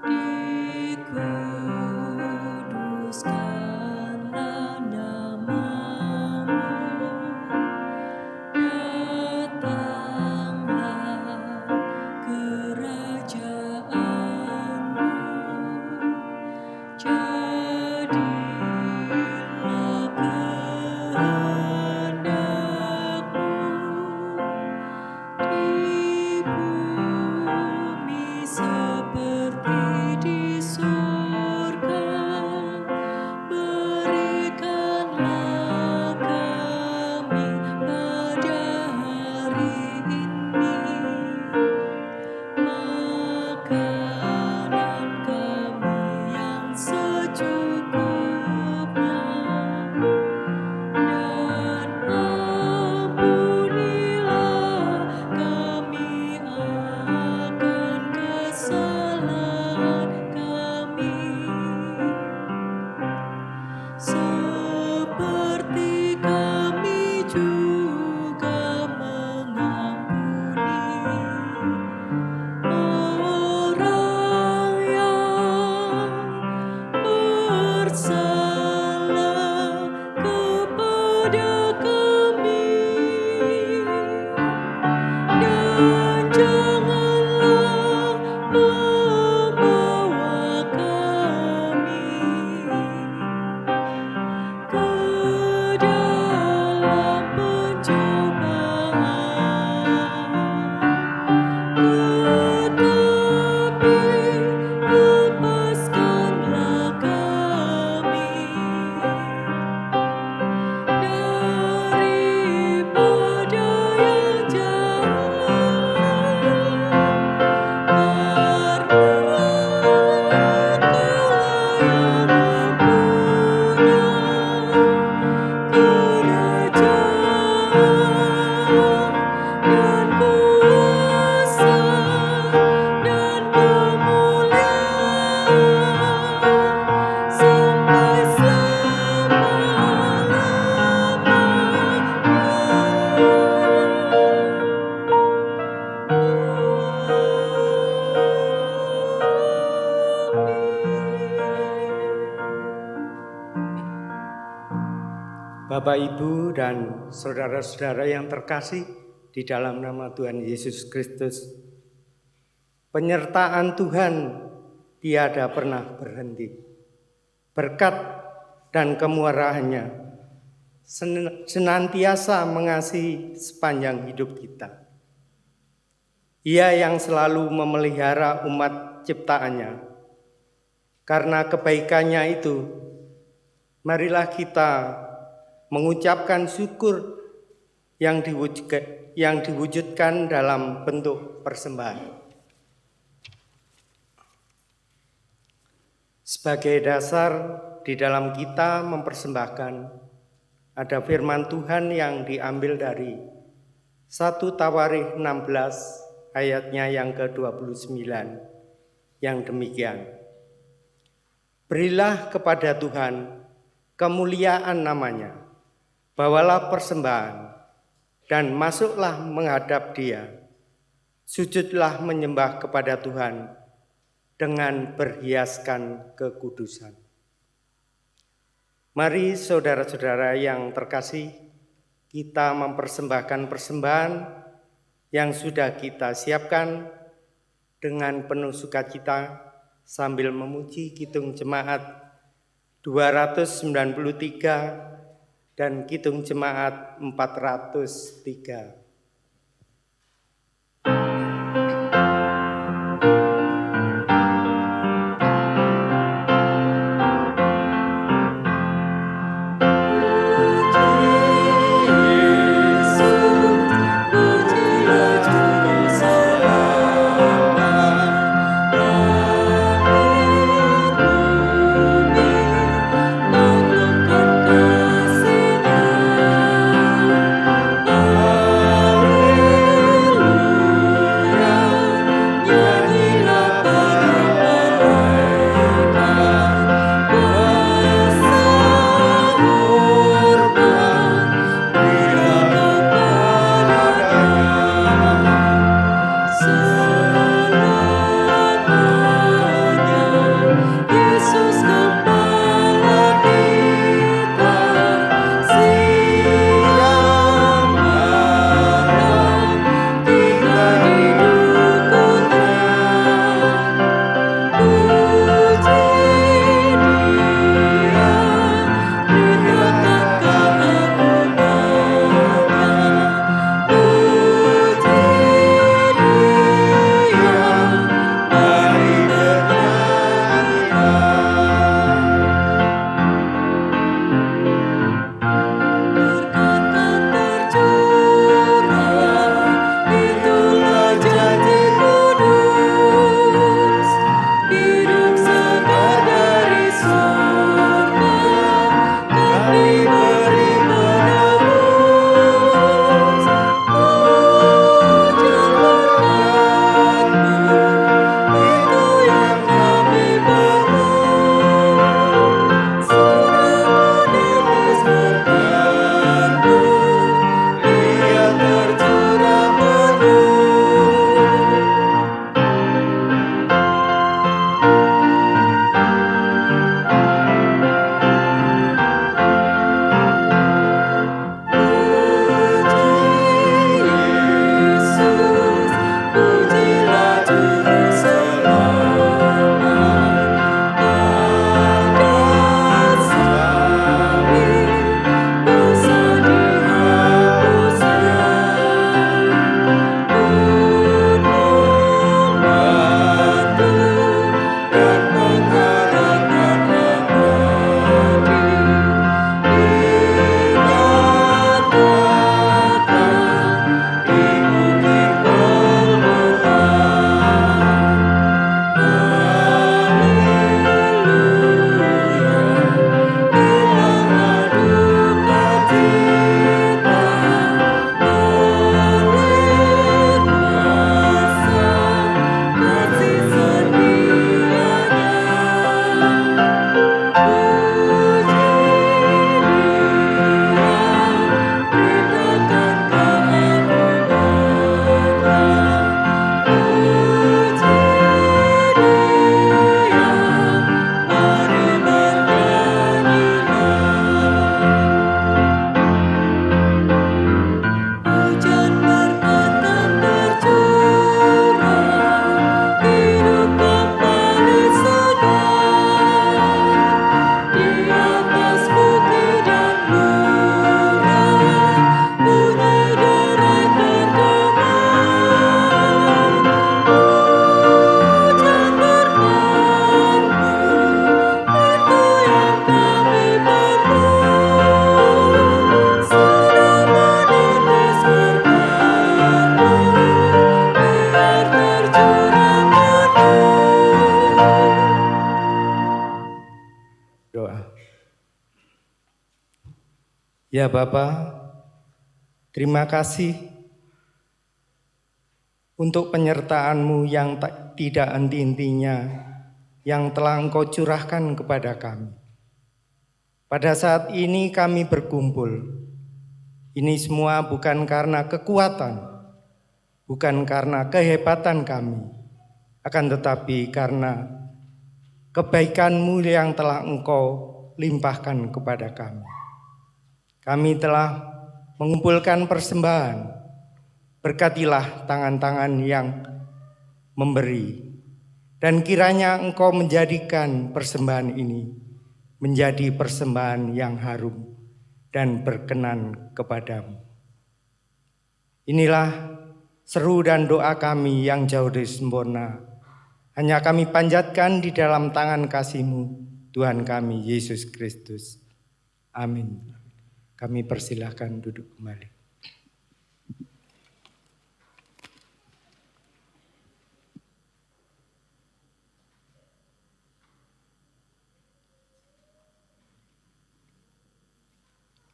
dikuduskanlah nama-Mu, datanglah kerajaan-Mu, jadilah kehendak-Mu di bumi seperti di surga. Berikanlah kami pada hari ini makanan kami yang secukupnya, dan ampunilah kami akan kesalahan kami, seperti kami juga mengampuni orang yang bersalah kepada kami, dan janganlah membawa kami ke dalam pencobaan, tetapi lepaskanlah kami daripada yang jahat, karena Engkau yang mempunyai kerajaan dan kuasa dan kemuliaan sampai Bapak, Ibu, dan saudara-saudara yang terkasih di dalam nama Tuhan Yesus Kristus, penyertaan Tuhan tiada pernah berhenti. Berkat dan kemurahan-Nya senantiasa mengasihi sepanjang hidup kita. Ia yang selalu memelihara umat ciptaannya. Karena kebaikannya itu, marilah kita mengucapkan syukur yang diwujudkan dalam bentuk persembahan. Sebagai dasar di dalam kita mempersembahkan, ada firman Tuhan yang diambil dari 1 Tawarikh 16 ayatnya yang ke-29 yang demikian. Berilah kepada Tuhan kemuliaan namanya, bawalah persembahan, dan masuklah menghadap Dia. Sujudlah menyembah kepada Tuhan dengan berhiaskan kekudusan. Mari saudara-saudara yang terkasih, kita mempersembahkan persembahan yang sudah kita siapkan dengan penuh sukacita sambil memuji Kidung Jemaat 293 dan Kidung Jemaat 403. Ya Bapa, terima kasih untuk penyertaan-Mu yang tidak henti-hentinya, yang telah Engkau curahkan kepada kami. Pada saat ini kami berkumpul. Ini semua bukan karena kekuatan, bukan karena kehebatan kami, akan tetapi karena kebaikan-Mu yang telah Engkau limpahkan kepada kami. Kami telah mengumpulkan persembahan, berkatilah tangan-tangan yang memberi, dan kiranya Engkau menjadikan persembahan ini menjadi persembahan yang harum dan berkenan kepadamu. Inilah seru dan doa kami yang jauh dari sempurna, hanya kami panjatkan di dalam tangan kasih-Mu, Tuhan kami Yesus Kristus. Amin. Kami persilahkan duduk kembali.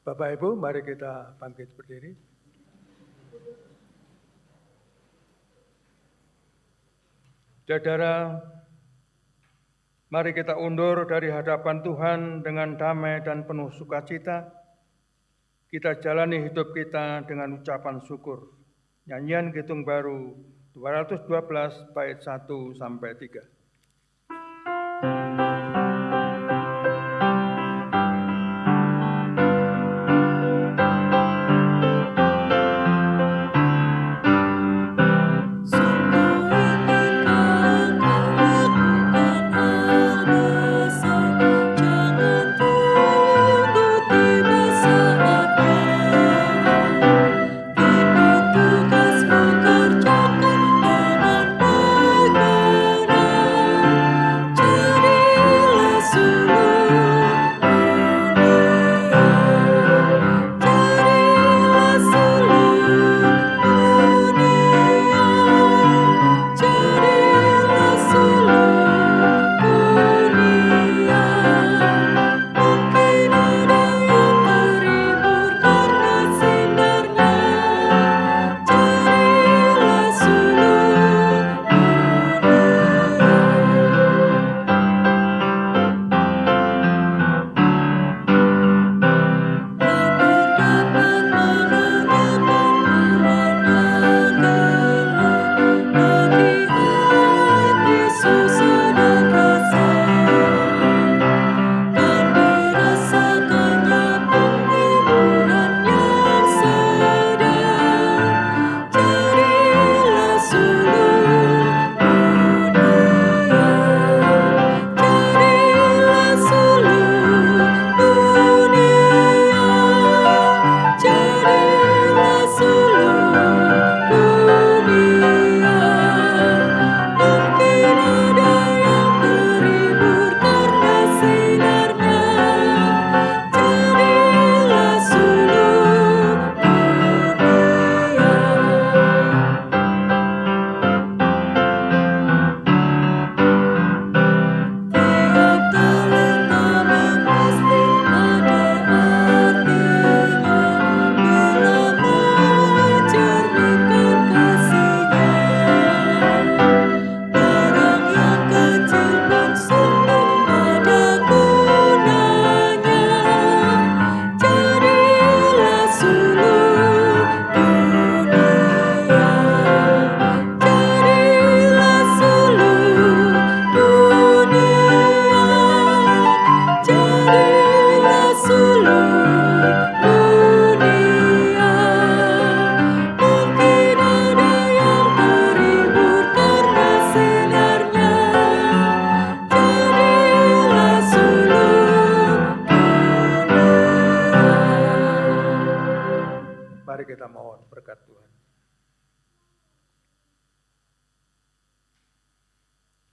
Bapak Ibu, mari kita bangkit berdiri. Saudara, mari kita undur dari hadapan Tuhan dengan damai dan penuh sukacita. Kita jalani hidup kita dengan ucapan syukur. Nyanyian Kidung Baru 212 bait 1 sampai 3.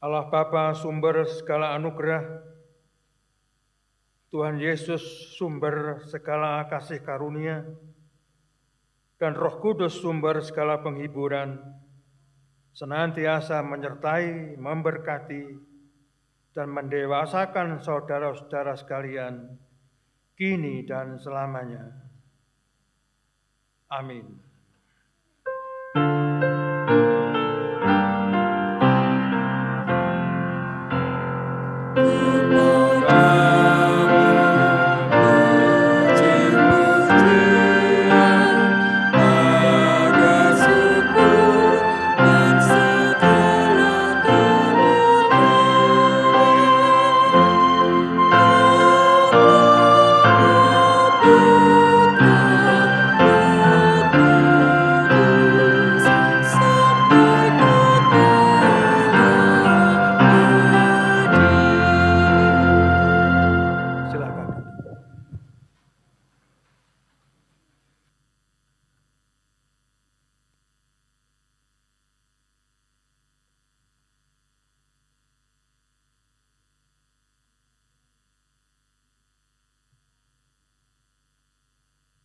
Allah Bapa sumber segala anugerah, Tuhan Yesus sumber segala kasih karunia, dan Roh Kudus sumber segala penghiburan, senantiasa menyertai, memberkati, dan mendewasakan saudara-saudara sekalian, kini dan selamanya. Amin.